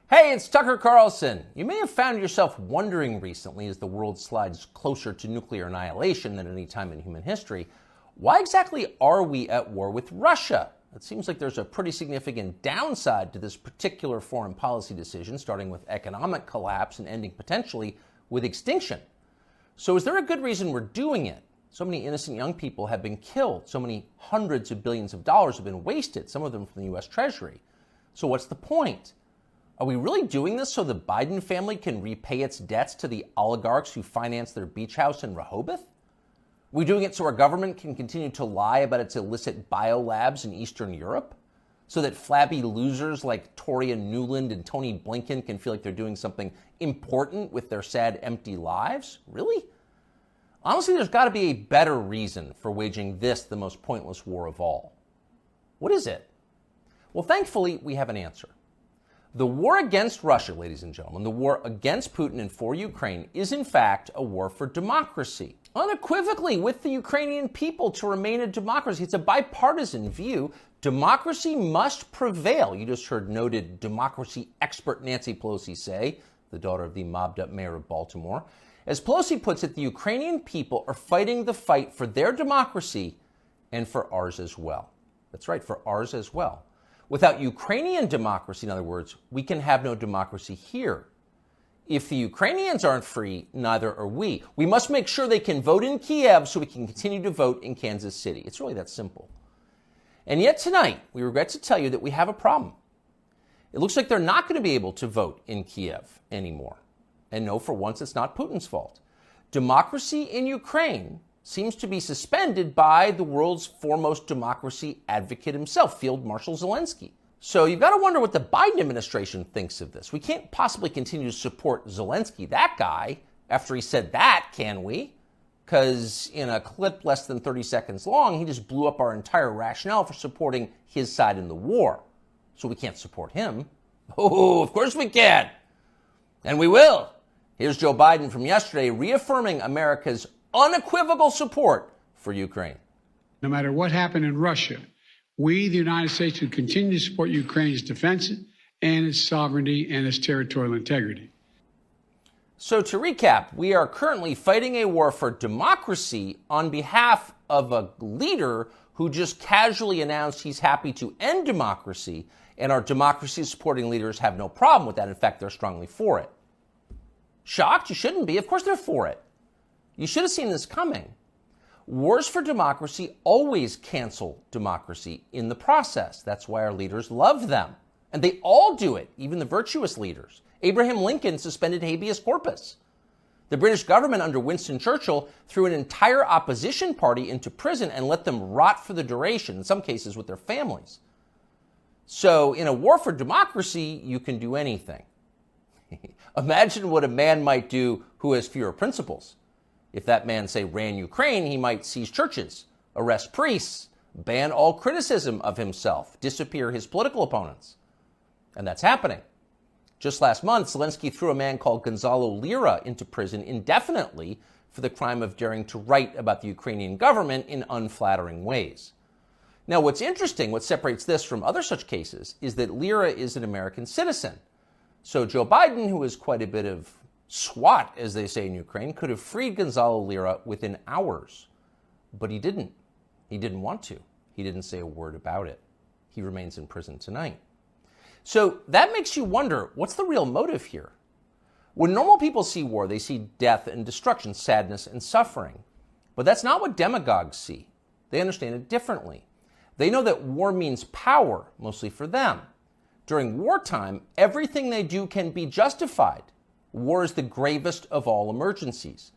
Hey, it's Tucker Carlson. You may have found yourself wondering recently, as the world slides closer to nuclear annihilation than any time in human history, why exactly are we at war with Russia? It seems like there's a pretty significant downside to this particular foreign policy decision, starting with economic collapse and ending potentially with extinction. So is there a good reason we're doing it? So many innocent young people have been killed. So many hundreds of billions of dollars have been wasted, some of them from the U.S. Treasury. So what's the point? Are we really doing this so the Biden family can repay its debts to the oligarchs who financed their beach house in Rehoboth? Are we doing it so our government can continue to lie about its illicit biolabs in Eastern Europe? So that flabby losers like Toria Nuland and Tony Blinken can feel like they're doing something important with their sad, empty lives? Really? Honestly, there's got to be a better reason for waging this, the most pointless war of all. What is it? Well, thankfully, we have an answer. The war against Russia, ladies and gentlemen, the war against Putin and for Ukraine is in fact a war for democracy. Unequivocally, with the Ukrainian people to remain a democracy. It's a bipartisan view. Democracy must prevail. You just heard noted democracy expert Nancy Pelosi say, the daughter of the mobbed-up mayor of Baltimore. As Pelosi puts it, the Ukrainian people are fighting the fight for their democracy and for ours as well. That's right, for ours as well. Without Ukrainian democracy, in other words, we can have no democracy here. If the Ukrainians aren't free, neither are we. We must make sure they can vote in Kiev so we can continue to vote in Kansas City. It's really that simple. And yet tonight, we regret to tell you that we have a problem. It looks like they're not going to be able to vote in Kiev anymore. And no, for once, it's not Putin's fault. Democracy in Ukraine seems to be suspended by the world's foremost democracy advocate himself, Field Marshal Zelensky. So you've got to wonder what the Biden administration thinks of this. We can't possibly continue to support Zelensky, that guy, after he said that, can we? Because in a clip less than 30 seconds long, he just blew up our entire rationale for supporting his side in the war. So we can't support him. Oh, of course we can. And we will. Here's Joe Biden from yesterday reaffirming America's unequivocal support for Ukraine. No matter what happened in Russia, we, the United States, will continue to support Ukraine's defense and its sovereignty and its territorial integrity. So to recap, we are currently fighting a war for democracy on behalf of a leader who just casually announced he's happy to end democracy, and our democracy-supporting leaders have no problem with that. In fact, they're strongly for it. Shocked? You shouldn't be. Of course they're for it. You should have seen this coming. Wars for democracy always cancel democracy in the process. That's why our leaders love them. And they all do it, even the virtuous leaders. Abraham Lincoln suspended habeas corpus. The British government under Winston Churchill threw an entire opposition party into prison and let them rot for the duration, in some cases with their families. So in a war for democracy, you can do anything. Imagine what a man might do who has fewer principles. If that man, say, ran Ukraine, he might seize churches, arrest priests, ban all criticism of himself, disappear his political opponents. And that's happening. Just last month, Zelensky threw a man called Gonzalo Lira into prison indefinitely for the crime of daring to write about the Ukrainian government in unflattering ways. Now, what's interesting, what separates this from other such cases, is that Lira is an American citizen. So Joe Biden, who is quite a bit of SWAT, as they say in Ukraine, could have freed Gonzalo Lira within hours. But he didn't. He didn't want to. He didn't say a word about it. He remains in prison tonight. So that makes you wonder, what's the real motive here? When normal people see war, they see death and destruction, sadness and suffering. But that's not what demagogues see. They understand it differently. They know that war means power, mostly for them. During wartime, everything they do can be justified. War is the gravest of all emergencies.